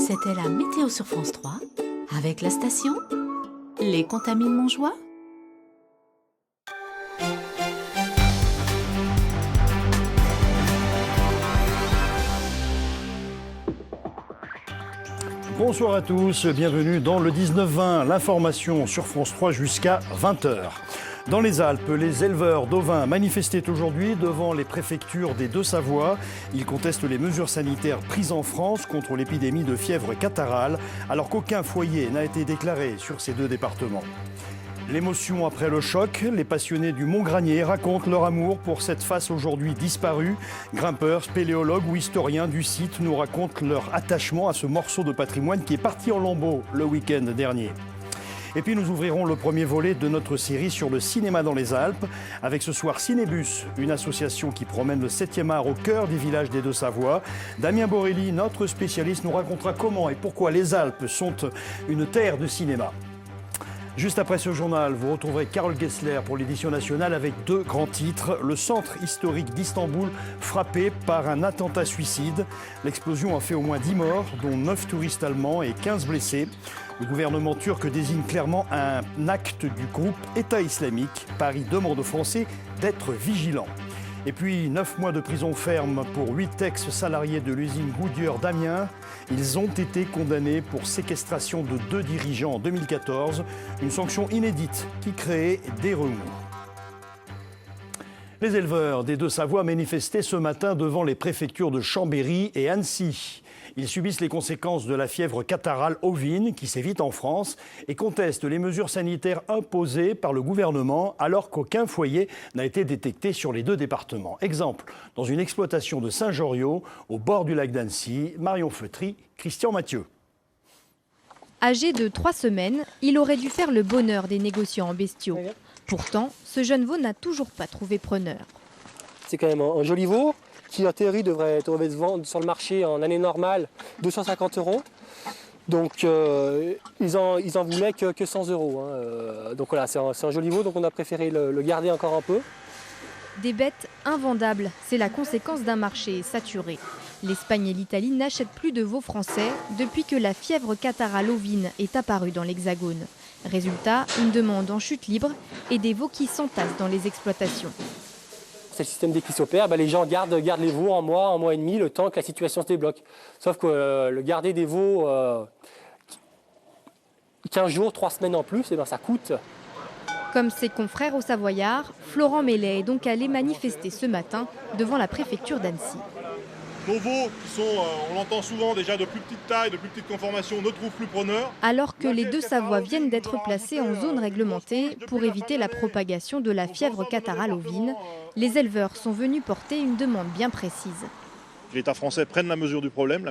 C'était la météo sur France 3, avec la station Les Contamines Montjoie. Bonsoir à tous, bienvenue dans le 19-20, l'information sur France 3 jusqu'à 20h. Dans les Alpes, les éleveurs d'ovins manifestaient aujourd'hui devant les préfectures des Deux-Savoie. Ils contestent les mesures sanitaires prises en France contre l'épidémie de fièvre catarrhale, alors qu'aucun foyer n'a été déclaré sur ces deux départements. L'émotion après le choc, les passionnés du Mont-Granier racontent leur amour pour cette face aujourd'hui disparue. Grimpeurs, spéléologues ou historiens du site nous racontent leur attachement à ce morceau de patrimoine qui est parti en lambeaux le week-end dernier. Et puis nous ouvrirons le premier volet de notre série sur le cinéma dans les Alpes, avec ce soir Cinébus, une association qui promène le 7e art au cœur des villages des Deux-Savoie. Damien Borelli, notre spécialiste, nous racontera comment et pourquoi les Alpes sont une terre de cinéma. Juste après ce journal, vous retrouverez Carole Gessler pour l'édition nationale avec deux grands titres. Le centre historique d'Istanbul frappé par un attentat suicide. L'explosion a fait au moins 10 morts, dont 9 touristes allemands et 15 blessés. Le gouvernement turc désigne clairement un acte du groupe État islamique. Paris demande aux Français d'être vigilants. Et puis 9 mois de prison ferme pour 8 ex-salariés de l'usine Goodyear d'Amiens. Ils ont été condamnés pour séquestration de 2 dirigeants en 2014, une sanction inédite qui crée des remous. Les éleveurs des Deux-Savoie manifestaient ce matin devant les préfectures de Chambéry et Annecy. Ils subissent les conséquences de la fièvre catarrhale ovine qui sévit en France et contestent les mesures sanitaires imposées par le gouvernement alors qu'aucun foyer n'a été détecté sur les deux départements. Exemple, dans une exploitation de Saint-Joriot, au bord du lac d'Annecy, Marion Feutry, Christian Mathieu. Âgé de 3 semaines, il aurait dû faire le bonheur des négociants en bestiaux. Pourtant, ce jeune veau n'a toujours pas trouvé preneur. C'est quand même un joli veau qui en théorie devrait se vendre sur le marché en année normale 250 €. Donc ils en voulaient que 100 €. Donc voilà, c'est un joli veau, donc on a préféré le garder encore un peu. Des bêtes invendables, c'est la conséquence d'un marché saturé. L'Espagne et l'Italie n'achètent plus de veaux français depuis que la fièvre catarrhale ovine est apparue dans l'Hexagone. Résultat, une demande en chute libre et des veaux qui s'entassent dans les exploitations. C'est le système d'équisopère, les gens gardent les veaux un mois et demi, le temps que la situation se débloque. Sauf que le garder des veaux 15 jours, 3 semaines en plus, ça coûte. Comme ses confrères au Savoyard, Florent Mellet est donc allé manifester ce matin devant la préfecture d'Annecy. Nos veaux, qui sont, on l'entend souvent déjà de plus petite taille, de plus petite conformation, ne trouvent plus preneur. Alors que les Deux-Savoie viennent d'être placés en zone réglementée pour éviter la propagation de la fièvre catarrhale ovine, les éleveurs sont venus porter une demande bien précise. L'État français prenne la mesure du problème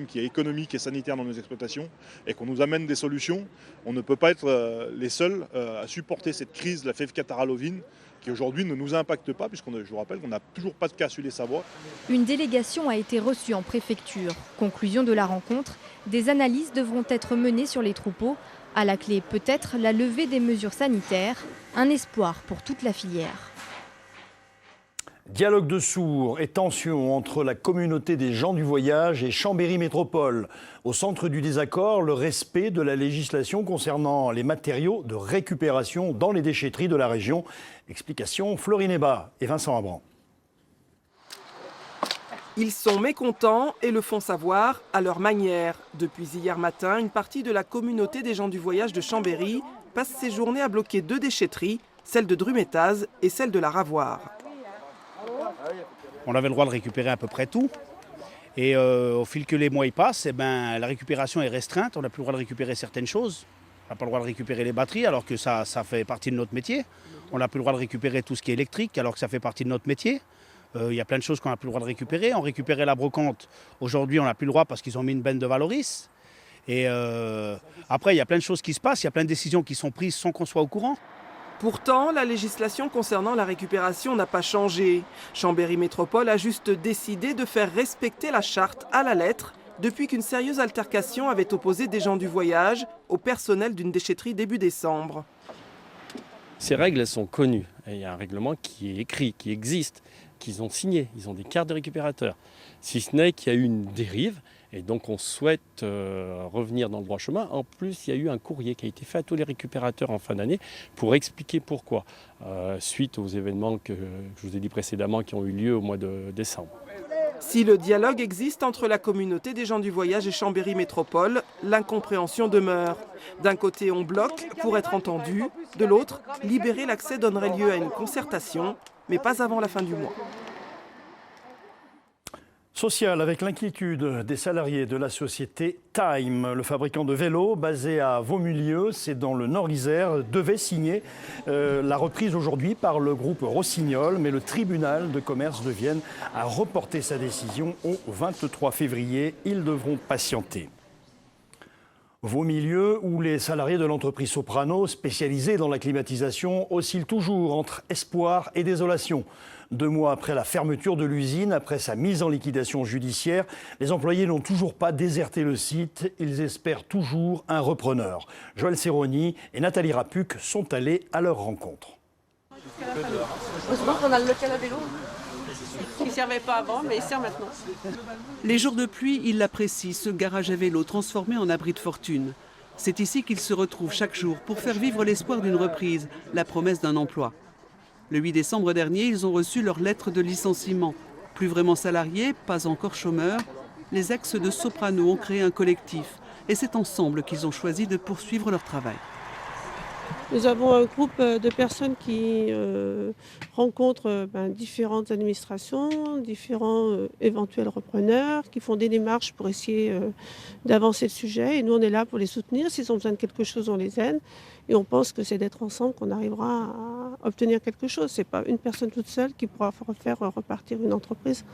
qui est économique et sanitaire dans nos exploitations, et qu'on nous amène des solutions. On ne peut pas être les seuls à supporter cette crise de la fièvre catarrhale ovine, qui aujourd'hui ne nous impacte pas, je vous rappelle qu'on n'a toujours pas de cas sur les Savoies. Une délégation a été reçue en préfecture. Conclusion de la rencontre, des analyses devront être menées sur les troupeaux. À la clé, peut-être la levée des mesures sanitaires, un espoir pour toute la filière. Dialogue de sourds et tensions entre la communauté des gens du voyage et Chambéry Métropole. Au centre du désaccord, le respect de la législation concernant les matériaux de récupération dans les déchetteries de la région. Explication Florine Heba et Vincent Abran. Ils sont mécontents et le font savoir à leur manière. Depuis hier matin, une partie de la communauté des gens du voyage de Chambéry passe ses journées à bloquer 2 déchetteries, celle de Drumettaz et celle de la Ravoire. On avait le droit de récupérer à peu près tout. Et au fil que les mois y passent, la récupération est restreinte. On n'a plus le droit de récupérer certaines choses. On n'a pas le droit de récupérer les batteries alors que ça fait partie de notre métier. On n'a plus le droit de récupérer tout ce qui est électrique alors que ça fait partie de notre métier. Il y a plein de choses qu'on n'a plus le droit de récupérer. On récupérait la brocante. Aujourd'hui, on n'a plus le droit parce qu'ils ont mis une benne de Valoris. Et après, il y a plein de choses qui se passent. Il y a plein de décisions qui sont prises sans qu'on soit au courant. Pourtant, la législation concernant la récupération n'a pas changé. Chambéry Métropole a juste décidé de faire respecter la charte à la lettre depuis qu'une sérieuse altercation avait opposé des gens du voyage au personnel d'une déchetterie début décembre. Ces règles, elles sont connues. Et il y a un règlement qui est écrit, qui existe, qu'ils ont signé. Ils ont des cartes de récupérateurs. Si ce n'est qu'il y a eu une dérive, Et donc on souhaite revenir dans le droit chemin. En plus, il y a eu un courrier qui a été fait à tous les récupérateurs en fin d'année pour expliquer pourquoi, suite aux événements que je vous ai dit précédemment qui ont eu lieu au mois de décembre. Si le dialogue existe entre la communauté des gens du voyage et Chambéry Métropole, l'incompréhension demeure. D'un côté, on bloque pour être entendu. De l'autre, libérer l'accès donnerait lieu à une concertation, mais pas avant la fin du mois. Social, avec l'inquiétude des salariés de la société Time. Le fabricant de vélos, basé à Vaumilieu, c'est dans le Nord-Isère, devait signer la reprise aujourd'hui par le groupe Rossignol, mais le tribunal de commerce de Vienne a reporté sa décision au 23 février. Ils devront patienter. Vaumilieu, où les salariés de l'entreprise Soprano, spécialisée dans la climatisation, oscillent toujours entre espoir et désolation. 2 mois après la fermeture de l'usine, après sa mise en liquidation judiciaire, les employés n'ont toujours pas déserté le site. Ils espèrent toujours un repreneur. Joël Serroni et Nathalie Rapuc sont allés à leur rencontre. Heureusement qu'on a le local à vélo, qui ne servait pas avant, mais il sert maintenant. Les jours de pluie, il l'apprécie, ce garage à vélo transformé en abri de fortune. C'est ici qu'il se retrouve chaque jour pour faire vivre l'espoir d'une reprise, la promesse d'un emploi. Le 8 décembre dernier, ils ont reçu leur lettre de licenciement. Plus vraiment salariés, pas encore chômeurs, les ex de Soprano ont créé un collectif. Et c'est ensemble qu'ils ont choisi de poursuivre leur travail. Nous avons un groupe de personnes qui rencontrent différentes administrations, différents éventuels repreneurs, qui font des démarches pour essayer d'avancer le sujet. Et nous, on est là pour les soutenir. S'ils ont besoin de quelque chose, on les aide. Et on pense que c'est d'être ensemble qu'on arrivera à obtenir quelque chose. Ce n'est pas une personne toute seule qui pourra faire repartir une entreprise.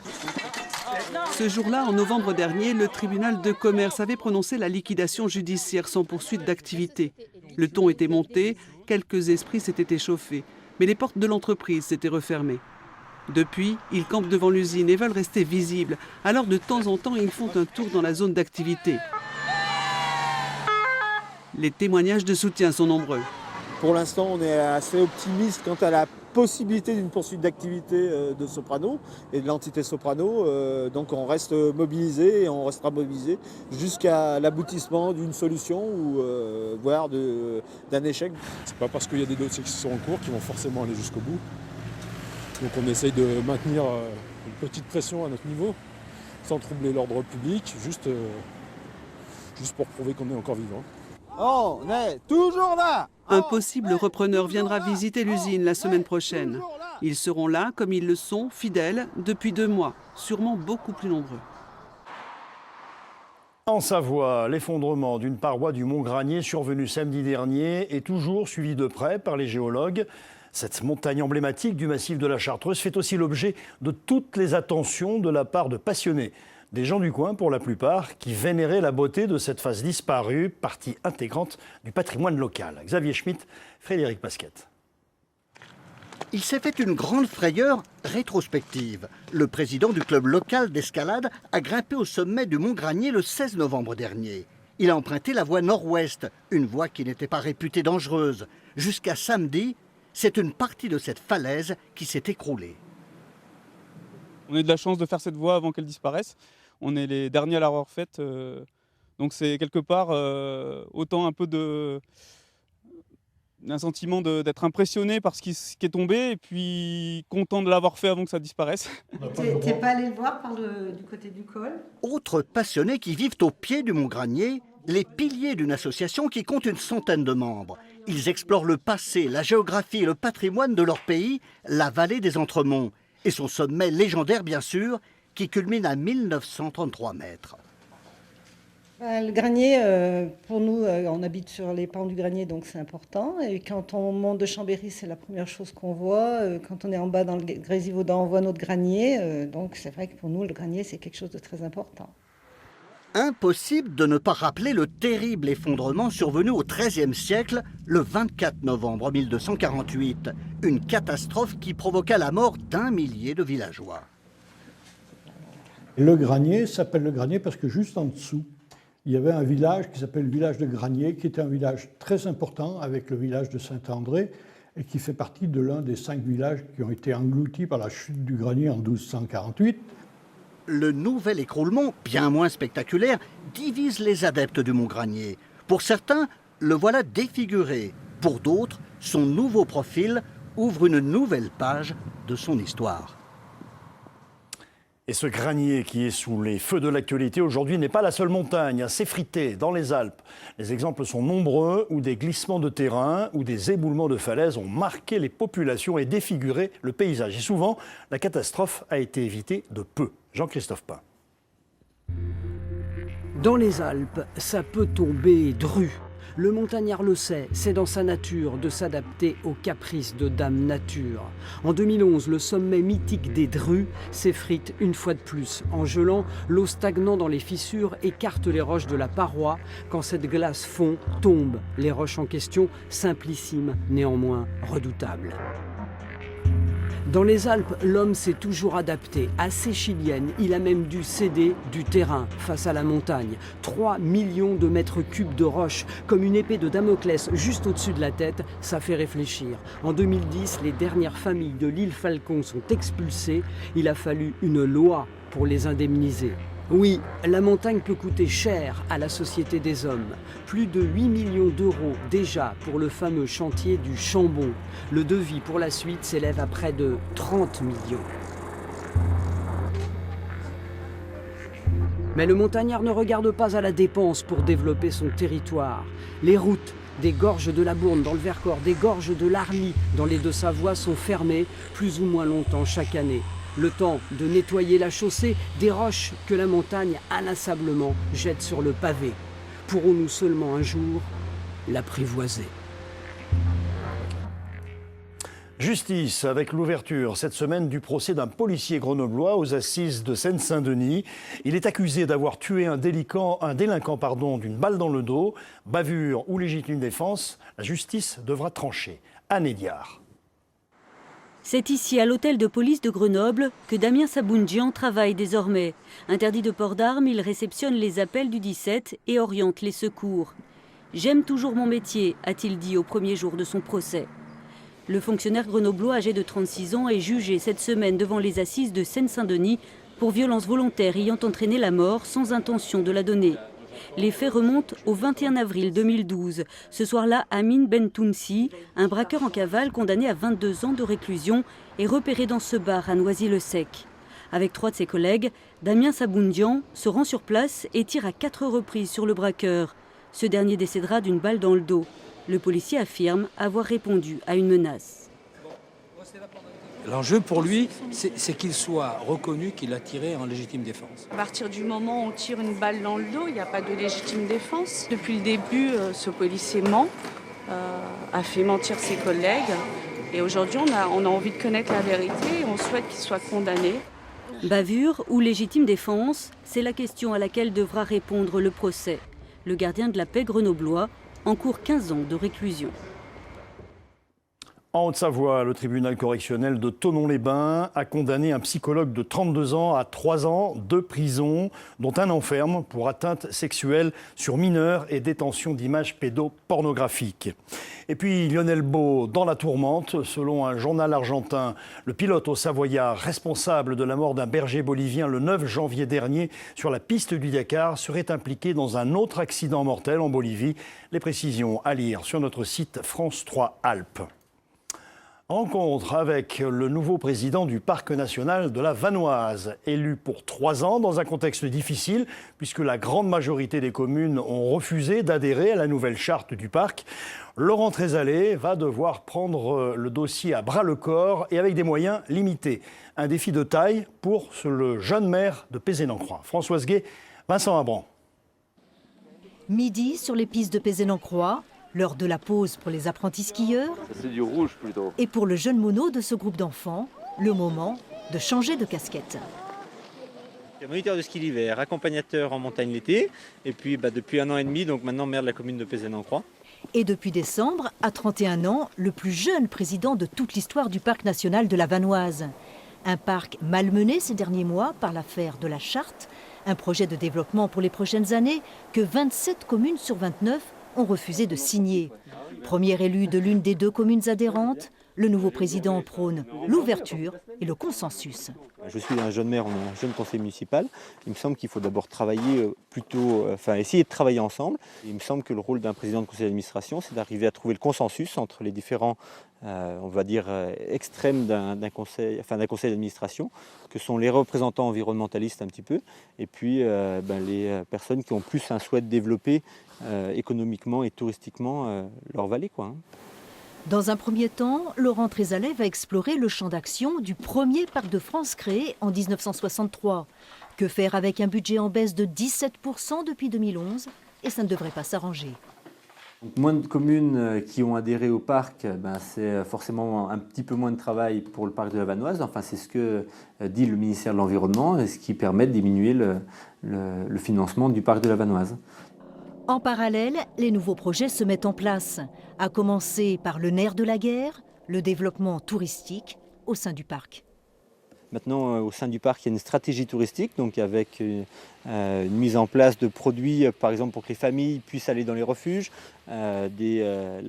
Ce jour-là, en novembre dernier, le tribunal de commerce avait prononcé la liquidation judiciaire sans poursuite d'activité. Le ton était monté, quelques esprits s'étaient échauffés, mais les portes de l'entreprise s'étaient refermées. Depuis, ils campent devant l'usine et veulent rester visibles. Alors de temps en temps, ils font un tour dans la zone d'activité. Les témoignages de soutien sont nombreux. Pour l'instant, on est assez optimiste quant à la possibilité d'une poursuite d'activité de Soprano et de l'entité Soprano. Donc on reste mobilisé et on restera mobilisé jusqu'à l'aboutissement d'une solution ou voire d'un échec. C'est pas parce qu'il y a des dossiers qui sont en cours qu'ils vont forcément aller jusqu'au bout. Donc on essaye de maintenir une petite pression à notre niveau, sans troubler l'ordre public, juste pour prouver qu'on est encore vivant. On est toujours là! Un possible repreneur viendra visiter l'usine la semaine prochaine. Ils seront là, comme ils le sont, fidèles, depuis 2 mois, sûrement beaucoup plus nombreux. En Savoie, l'effondrement d'une paroi du Mont Granier survenu samedi dernier est toujours suivi de près par les géologues. Cette montagne emblématique du massif de la Chartreuse fait aussi l'objet de toutes les attentions de la part de passionnés. Des gens du coin, pour la plupart, qui vénéraient la beauté de cette face disparue, partie intégrante du patrimoine local. Xavier Schmitt, Frédéric Pasquette. Il s'est fait une grande frayeur rétrospective. Le président du club local d'escalade a grimpé au sommet du Mont Granier le 16 novembre dernier. Il a emprunté la voie nord-ouest, une voie qui n'était pas réputée dangereuse. Jusqu'à samedi, c'est une partie de cette falaise qui s'est écroulée. On a eu de la chance de faire cette voie avant qu'elle disparaisse. On est les derniers à l'avoir faite. Donc c'est quelque part autant un peu d'un sentiment d'être impressionné par ce qui est tombé et puis content de l'avoir fait avant que ça disparaisse. T'es pas allé le voir du côté du col? Autres passionnés qui vivent au pied du Mont Granier, les piliers d'une association qui compte une centaine de membres. Ils explorent le passé, la géographie et le patrimoine de leur pays, la vallée des Entremonts. Et son sommet légendaire, bien sûr, qui culmine à 1933 mètres. Le Granier, pour nous, on habite sur les pans du Granier, donc c'est important. Et quand on monte de Chambéry, c'est la première chose qu'on voit. Quand on est en bas dans le Grésivaudan, on voit notre Granier. Donc c'est vrai que pour nous, le Granier, c'est quelque chose de très important. Impossible de ne pas rappeler le terrible effondrement survenu au XIIIe siècle, le 24 novembre 1248. Une catastrophe qui provoqua la mort d'1 millier de villageois. Le Granier s'appelle le Granier parce que juste en dessous, il y avait un village qui s'appelle le village de Granier, qui était un village très important avec le village de Saint-André et qui fait partie de l'un des 5 villages qui ont été engloutis par la chute du Granier en 1248. Le nouvel écroulement, bien moins spectaculaire, divise les adeptes du Mont-Granier. Pour certains, le voilà défiguré. Pour d'autres, son nouveau profil ouvre une nouvelle page de son histoire. Et ce granier qui est sous les feux de l'actualité aujourd'hui n'est pas la seule montagne à s'effriter dans les Alpes. Les exemples sont nombreux où des glissements de terrain ou des éboulements de falaises ont marqué les populations et défiguré le paysage. Et souvent, la catastrophe a été évitée de peu. Jean-Christophe Pain. Dans les Alpes, ça peut tomber dru. Le montagnard le sait, c'est dans sa nature de s'adapter aux caprices de Dame Nature. En 2011, le sommet mythique des Drus s'effrite une fois de plus. En gelant, l'eau stagnant dans les fissures écarte les roches de la paroi. Quand cette glace fond, tombent les roches en question, simplissimes, néanmoins redoutables. Dans les Alpes, l'homme s'est toujours adapté. Assez chilienne, il a même dû céder du terrain face à la montagne. 3 millions de mètres cubes de roches, comme une épée de Damoclès juste au-dessus de la tête, ça fait réfléchir. En 2010, les dernières familles de l'île Falcon sont expulsées. Il a fallu une loi pour les indemniser. Oui, la montagne peut coûter cher à la société des hommes. Plus de 8 millions d'euros déjà pour le fameux chantier du Chambon. Le devis pour la suite s'élève à près de 30 millions. Mais le montagnard ne regarde pas à la dépense pour développer son territoire. Les routes des gorges de la Bourne dans le Vercors, des gorges de l'Arly dans les Deux-Savoie sont fermées plus ou moins longtemps chaque année. Le temps de nettoyer la chaussée des roches que la montagne inlassablement jette sur le pavé. Pourrons-nous seulement un jour l'apprivoiser ? Justice avec l'ouverture cette semaine du procès d'un policier grenoblois aux assises de Seine-Saint-Denis. Il est accusé d'avoir tué un délinquant d'une balle dans le dos. Bavure ou légitime défense, la justice devra trancher. Anne Ediard. C'est ici, à l'hôtel de police de Grenoble, que Damien Saboundjian travaille désormais. Interdit de port d'armes, il réceptionne les appels du 17 et oriente les secours. « J'aime toujours mon métier », a-t-il dit au premier jour de son procès. Le fonctionnaire grenoblois âgé de 36 ans est jugé cette semaine devant les assises de Seine-Saint-Denis pour violence volontaire ayant entraîné la mort sans intention de la donner. Les faits remontent au 21 avril 2012. Ce soir-là, Amin Bentounsi, un braqueur en cavale condamné à 22 ans de réclusion, est repéré dans ce bar à Noisy-le-Sec. Avec 3 de ses collègues, Damien Saboundjian se rend sur place et tire à 4 reprises sur le braqueur. Ce dernier décédera d'une balle dans le dos. Le policier affirme avoir répondu à une menace. L'enjeu pour lui, c'est qu'il soit reconnu qu'il a tiré en légitime défense. À partir du moment où on tire une balle dans le dos, il n'y a pas de légitime défense. Depuis le début, ce policier ment, a fait mentir ses collègues. Et aujourd'hui, on a envie de connaître la vérité et on souhaite qu'il soit condamné. Bavure ou légitime défense, c'est la question à laquelle devra répondre le procès. Le gardien de la paix grenoblois encourt 15 ans de réclusion. En Haute-Savoie, le tribunal correctionnel de Thonon-les-Bains a condamné un psychologue de 32 ans à 3 ans de prison, dont un an ferme pour atteinte sexuelle sur mineurs et détention d'images pédopornographiques. Et puis Lionel Baux dans la tourmente. Selon un journal argentin, le pilote au Savoyard responsable de la mort d'un berger bolivien le 9 janvier dernier sur la piste du Dakar serait impliqué dans un autre accident mortel en Bolivie. Les précisions à lire sur notre site France 3 Alpes. Rencontre avec le nouveau président du Parc national de la Vanoise, élu pour 3 ans dans un contexte difficile puisque la grande majorité des communes ont refusé d'adhérer à la nouvelle charte du parc. Laurent Trézalé va devoir prendre le dossier à bras-le-corps et avec des moyens limités. Un défi de taille pour le jeune maire de Pézénancroix. Françoise Gay, Vincent Abran. Midi sur les pistes de Pézénancroix. L'heure de la pause pour les apprentis skieurs. C'est du rouge plutôt. Et pour le jeune mono de ce groupe d'enfants, le moment de changer de casquette. Moniteur de ski l'hiver, accompagnateur en montagne l'été, et puis depuis 1 an et demi, donc maintenant maire de la commune de Pézénancroix. Et depuis décembre, à 31 ans, le plus jeune président de toute l'histoire du Parc national de la Vanoise. Un parc malmené ces derniers mois par l'affaire de la charte, un projet de développement pour les prochaines années que 27 communes sur 29 ont refusé de signer. Premier élu de l'une des 2 communes adhérentes, Le nouveau président prône l'ouverture et le consensus. Je suis un jeune maire, on est un jeune conseil municipal. Il me semble qu'il faut d'abord travailler essayer de travailler ensemble. Il me semble que le rôle d'un président de conseil d'administration, c'est d'arriver à trouver le consensus entre les différents, on va dire, extrêmes d'un conseil d'administration, que sont les représentants environnementalistes un petit peu, et puis les personnes qui ont plus un souhait de développer économiquement et touristiquement leur vallée, quoi. Dans un premier temps, Laurent Trézalet va explorer le champ d'action du premier parc de France créé en 1963. Que faire avec un budget en baisse de 17% depuis 2011 ? Et ça ne devrait pas s'arranger. Moins de communes qui ont adhéré au parc, c'est forcément un petit peu moins de travail pour le parc de la Vanoise. Enfin, c'est ce que dit le ministère de l'Environnement, ce qui permet de diminuer le financement du parc de la Vanoise. En parallèle, les nouveaux projets se mettent en place, à commencer par le nerf de la guerre, le développement touristique au sein du parc. Maintenant, au sein du parc, il y a une stratégie touristique, donc avec une mise en place de produits, par exemple pour que les familles puissent aller dans les refuges, la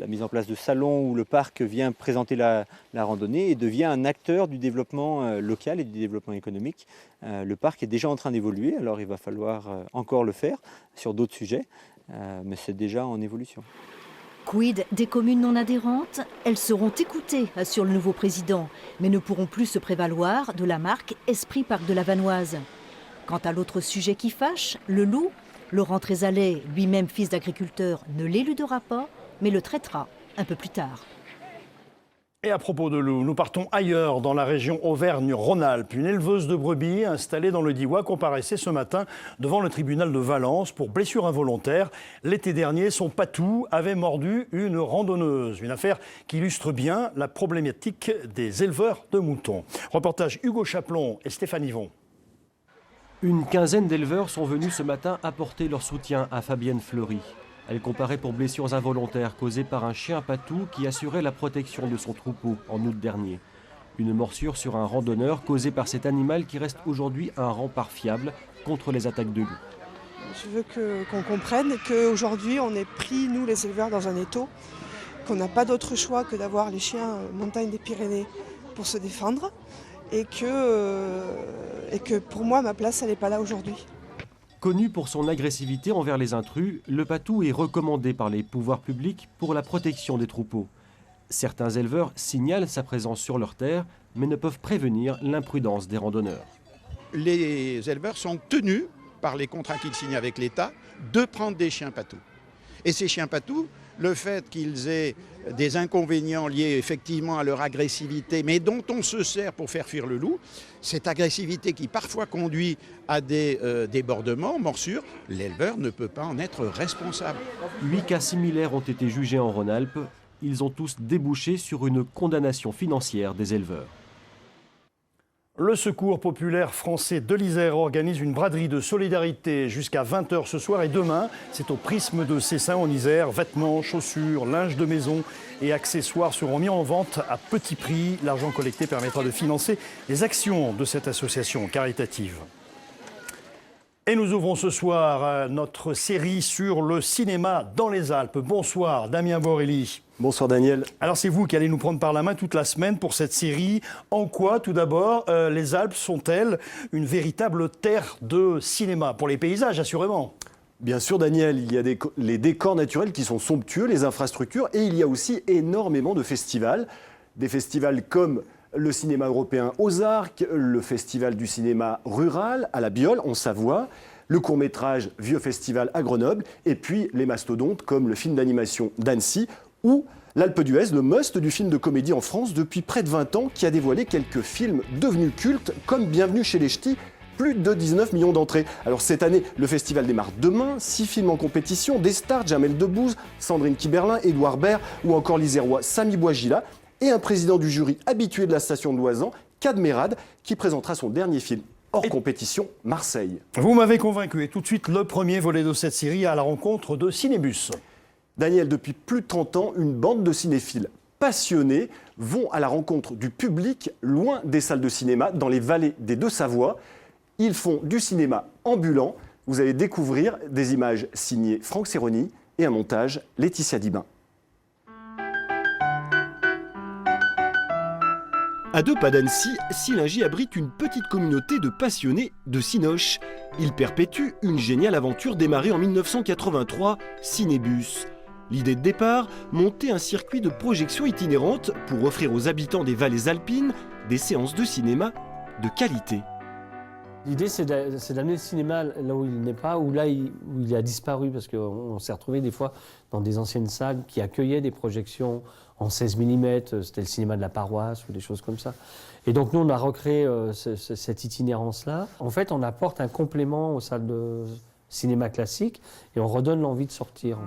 mise en place de salons où le parc vient présenter la randonnée et devient un acteur du développement local et du développement économique. Le parc est déjà en train d'évoluer, alors il va falloir encore le faire sur d'autres sujets, mais c'est déjà en évolution. Quid des communes non adhérentes ? Elles seront écoutées, assure le nouveau président, mais ne pourront plus se prévaloir de la marque Esprit Parc de la Vanoise. Quant à l'autre sujet qui fâche, le loup, Laurent Trézalet, lui-même fils d'agriculteur, ne l'éludera pas, mais le traitera un peu plus tard. Et à propos de loup, nous partons ailleurs, dans la région Auvergne-Rhône-Alpes. Une éleveuse de brebis installée dans le Diois comparaissait ce matin devant le tribunal de Valence pour blessure involontaire. L'été dernier, son patou avait mordu une randonneuse. Une affaire qui illustre bien la problématique des éleveurs de moutons. Reportage Hugo Chaplon et Stéphane Yvon. Une quinzaine d'éleveurs sont venus ce matin apporter leur soutien à Fabienne Fleury. Elle comparait pour blessures involontaires causées par un chien patou qui assurait la protection de son troupeau en août dernier. Une morsure sur un randonneur causée par cet animal qui reste aujourd'hui un rempart fiable contre les attaques de loups. Je veux qu'on comprenne qu'aujourd'hui on est pris, nous les éleveurs, dans un étau, qu'on n'a pas d'autre choix que d'avoir les chiens montagne des Pyrénées pour se défendre et que pour moi ma place elle n'est pas là aujourd'hui. Connu pour son agressivité envers les intrus, le patou est recommandé par les pouvoirs publics pour la protection des troupeaux. Certains éleveurs signalent sa présence sur leurs terres, mais ne peuvent prévenir l'imprudence des randonneurs. Les éleveurs sont tenus, par les contrats qu'ils signent avec l'État, de prendre des chiens patous. Et ces chiens patous, le fait qu'ils aient des inconvénients liés effectivement à leur agressivité, mais dont on se sert pour faire fuir le loup, cette agressivité qui parfois conduit à des débordements, morsures, l'éleveur ne peut pas en être responsable. 8 cas similaires ont été jugés en Rhône-Alpes. Ils ont tous débouché sur une condamnation financière des éleveurs. Le Secours populaire français de l'Isère organise une braderie de solidarité jusqu'à 20h ce soir et demain. C'est au Prisme de Cessin en Isère. Vêtements, chaussures, linge de maison et accessoires seront mis en vente à petit prix. L'argent collecté permettra de financer les actions de cette association caritative. Et nous ouvrons ce soir notre série sur le cinéma dans les Alpes. Bonsoir Damien Borelli. Bonsoir Daniel. Alors c'est vous qui allez nous prendre par la main toute la semaine pour cette série. En quoi, tout d'abord, les Alpes sont-elles une véritable terre de cinéma ? Pour les paysages, assurément. Bien sûr Daniel, il y a les décors naturels qui sont somptueux, les infrastructures, et il y a aussi énormément de festivals. Des festivals comme le cinéma européen aux Arcs, le festival du cinéma rural à la Biole, en Savoie, le court-métrage Vieux Festival à Grenoble, et puis les mastodontes comme le film d'animation d'Annecy, ou l'Alpe d'Huez, le must du film de comédie en France depuis près de 20 ans, qui a dévoilé quelques films devenus cultes, comme Bienvenue chez les Ch'tis, plus de 19 millions d'entrées. Alors cette année, le festival démarre demain, 6 films en compétition, des stars, Jamel Debbouze, Sandrine Kiberlin, Édouard Baird, ou encore l'Isérois Sami Bouajila, et un président du jury habitué de la station de Loisan, Kad Merad, qui présentera son dernier film hors compétition, Marseille. Vous m'avez convaincu, et tout de suite le premier volet de cette série à la rencontre de Cinébus. Daniel, depuis plus de 30 ans, une bande de cinéphiles passionnés vont à la rencontre du public loin des salles de cinéma, dans les vallées des Deux-Savoies. Ils font du cinéma ambulant. Vous allez découvrir des images signées Franck Serroni et un montage Laetitia Dibin. À 2 pas d'Annecy, Sillingy abrite une petite communauté de passionnés de cinoche. Il perpétue une géniale aventure démarrée en 1983, Cinébus. L'idée de départ, monter un circuit de projection itinérante pour offrir aux habitants des vallées alpines des séances de cinéma de qualité. L'idée, c'est d'amener le cinéma là où il n'est pas, où il a disparu, parce qu'on s'est retrouvé des fois dans des anciennes salles qui accueillaient des projections en 16 mm, c'était le cinéma de la paroisse ou des choses comme ça. Et donc nous, on a recréé cette itinérance-là. En fait, on apporte un complément aux salles de cinéma classique et on redonne l'envie de sortir.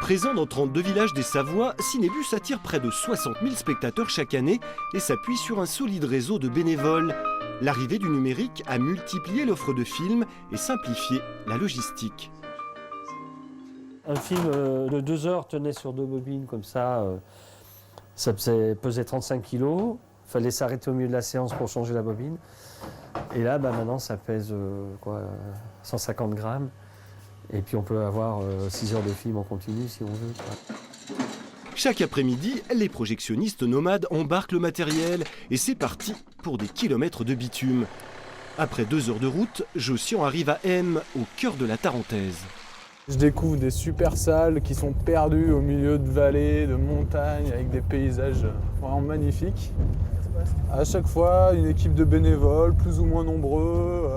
Présent dans 32 villages des Savoies, Cinébus attire près de 60 000 spectateurs chaque année et s'appuie sur un solide réseau de bénévoles. L'arrivée du numérique a multiplié l'offre de films et simplifié la logistique. Un film de 2 heures tenait sur 2 bobines comme ça pesait 35 kilos. Il fallait s'arrêter au milieu de la séance pour changer la bobine. Et là, maintenant, ça pèse 150 grammes. Et puis on peut avoir 6 heures de film en continu si on veut. Chaque après-midi, les projectionnistes nomades embarquent le matériel et c'est parti pour des kilomètres de bitume. Après 2 heures de route, Jossian arrive à M, au cœur de la Tarentaise. Je découvre des super salles qui sont perdues au milieu de vallées, de montagnes, avec des paysages vraiment magnifiques. À chaque fois, une équipe de bénévoles, plus ou moins nombreux,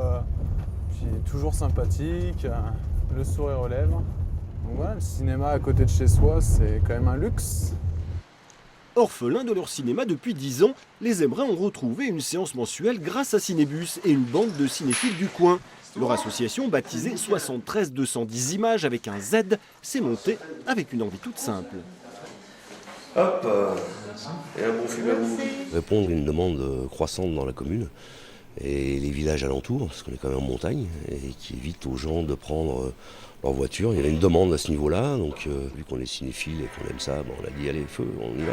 puis toujours sympathiques, le sourire aux lèvres. Donc voilà, le cinéma à côté de chez soi, c'est quand même un luxe. Orphelins de leur cinéma depuis 10 ans, les Embrins ont retrouvé une séance mensuelle grâce à Cinébus et une bande de cinéphiles du coin. Leur association, baptisée 73 210 images avec un Z, s'est montée avec une envie toute simple. Hop, et un bon film à vous. Répondre à une demande croissante dans la commune et les villages alentours, parce qu'on est quand même en montagne, et qui évite aux gens de prendre leur voiture. Il y avait une demande à ce niveau-là, donc vu qu'on est cinéphile et qu'on aime ça, on a dit allez, feu, on y va.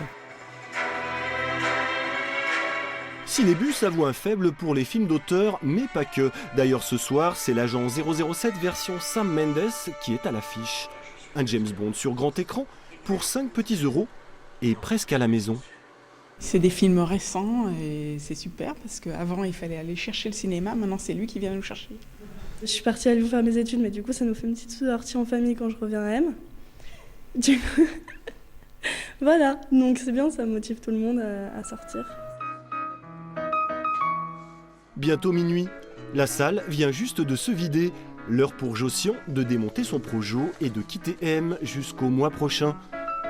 Cinébus avoue un faible pour les films d'auteur, mais pas que. D'ailleurs ce soir, c'est l'agent 007 version Sam Mendes qui est à l'affiche. Un James Bond sur grand écran pour 5 petits euros et presque à la maison. C'est des films récents et c'est super parce qu'avant il fallait aller chercher le cinéma, maintenant c'est lui qui vient nous chercher. Je suis partie à Lyon faire mes études, mais du coup ça nous fait une petite sortie en famille quand je reviens à M. Du coup, voilà, donc c'est bien, ça motive tout le monde à sortir. Bientôt minuit, la salle vient juste de se vider. L'heure pour Jossian de démonter son projo et de quitter M jusqu'au mois prochain.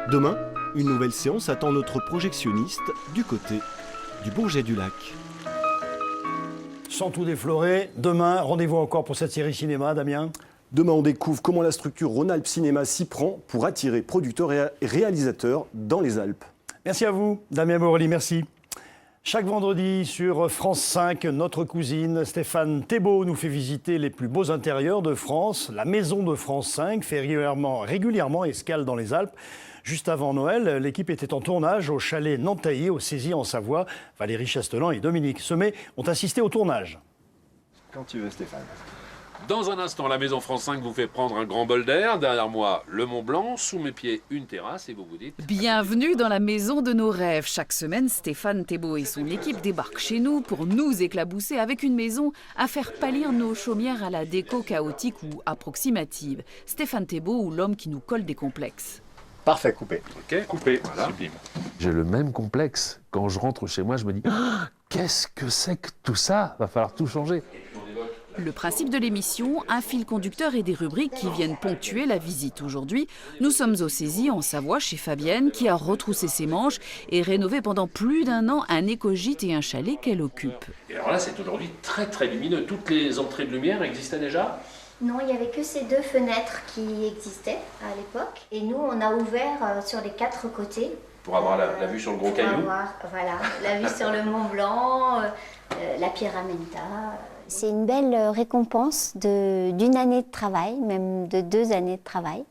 Demain, une nouvelle séance attend notre projectionniste du côté du Bourget-du-Lac. Sans tout déflorer, demain, rendez-vous encore pour cette série cinéma, Damien. Demain, on découvre comment la structure Rhône-Alpes Cinéma s'y prend pour attirer producteurs et réalisateurs dans les Alpes. Merci à vous, Damien Morelli, merci. Chaque vendredi sur France 5, notre cousine Stéphane Thébault nous fait visiter les plus beaux intérieurs de France. La maison de France 5 fait régulièrement escale dans les Alpes. Juste avant Noël, l'équipe était en tournage au chalet Nantaillé, au Cézy en Savoie. Valérie Chastelan et Dominique Semet ont assisté au tournage. Quand tu veux, Stéphane. Dans un instant, la Maison France 5 vous fait prendre un grand bol d'air. Derrière moi, le Mont Blanc. Sous mes pieds, une terrasse. Et vous vous dites... Bienvenue dans la maison de nos rêves. Chaque semaine, Stéphane Thébault et son équipe débarquent chez nous pour nous éclabousser avec une maison à faire pâlir nos chaumières à la déco chaotique ou approximative. Stéphane Thébault ou l'homme qui nous colle des complexes. Parfait, coupé. Ok, coupé, voilà. Sublime. J'ai le même complexe. Quand je rentre chez moi, je me dis qu'est-ce que c'est que tout ça? Va falloir tout changer. Le principe de l'émission, un fil conducteur et des rubriques qui viennent ponctuer la visite. Aujourd'hui, nous sommes au Cézy, en Savoie, chez Fabienne, qui a retroussé ses manches et rénové pendant plus d'1 an un écogîte et un chalet qu'elle occupe. Et alors là, c'est aujourd'hui très très lumineux. Toutes les entrées de lumière existaient déjà? Non, il n'y avait que ces 2 fenêtres qui existaient à l'époque. Et nous, on a ouvert sur les 4 côtés. Pour avoir la vue sur le gros caillou. Voilà, la vue sur le Mont Blanc, la Pyramenta. C'est une belle récompense d'une année de travail, même de 2 années de travail,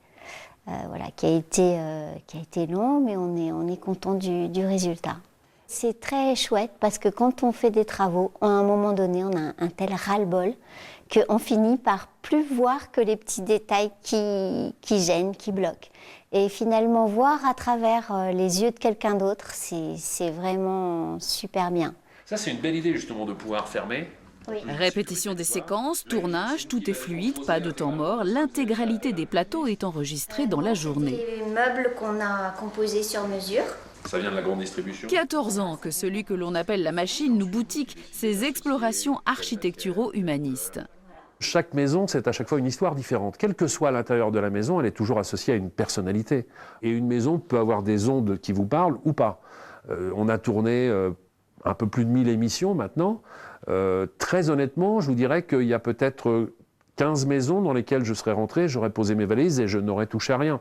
qui a été long, mais on est content du résultat. C'est très chouette parce que quand on fait des travaux, à un moment donné, on a un tel ras-le-bol qu'on finit par plus voir que les petits détails qui gênent, qui bloquent. Et finalement, voir à travers les yeux de quelqu'un d'autre, c'est vraiment super bien. Ça, c'est une belle idée justement de pouvoir fermer. Oui. Répétition des séquences, tournage, tout est fluide, pas de temps mort. L'intégralité des plateaux est enregistrée dans la journée. C'est les meubles qu'on a composés sur mesure. Ça vient de la grande distribution. 14 ans que celui que l'on appelle la machine nous boutique ses explorations architecturo-humanistes. Chaque maison, c'est à chaque fois une histoire différente. Quel que soit l'intérieur de la maison, elle est toujours associée à une personnalité. Et une maison peut avoir des ondes qui vous parlent ou pas. On a tourné un peu plus de 1000 émissions maintenant. Très honnêtement, je vous dirais qu'il y a peut-être 15 maisons dans lesquelles je serais rentré, j'aurais posé mes valises et je n'aurais touché à rien.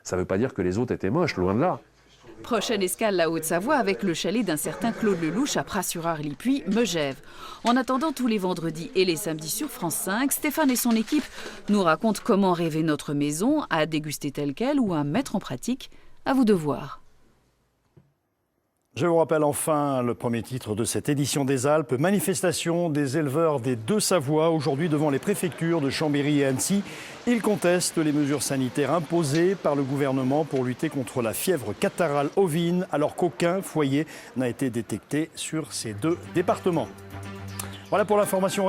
Ça ne veut pas dire que les autres étaient moches, loin de là. Prochaine escale, la Haute-Savoie, avec le chalet d'un certain Claude Lelouch à Pras-sur-Arly, Megève. En attendant, tous les vendredis et les samedis sur France 5, Stéphane et son équipe nous racontent comment rêver notre maison, à déguster telle quelle ou à mettre en pratique. À vous de voir. Je vous rappelle enfin le premier titre de cette édition des Alpes. Manifestation des éleveurs des Deux-Savoie aujourd'hui devant les préfectures de Chambéry et Annecy. Ils contestent les mesures sanitaires imposées par le gouvernement pour lutter contre la fièvre catarrhale ovine, alors qu'aucun foyer n'a été détecté sur ces deux départements. Voilà pour l'information.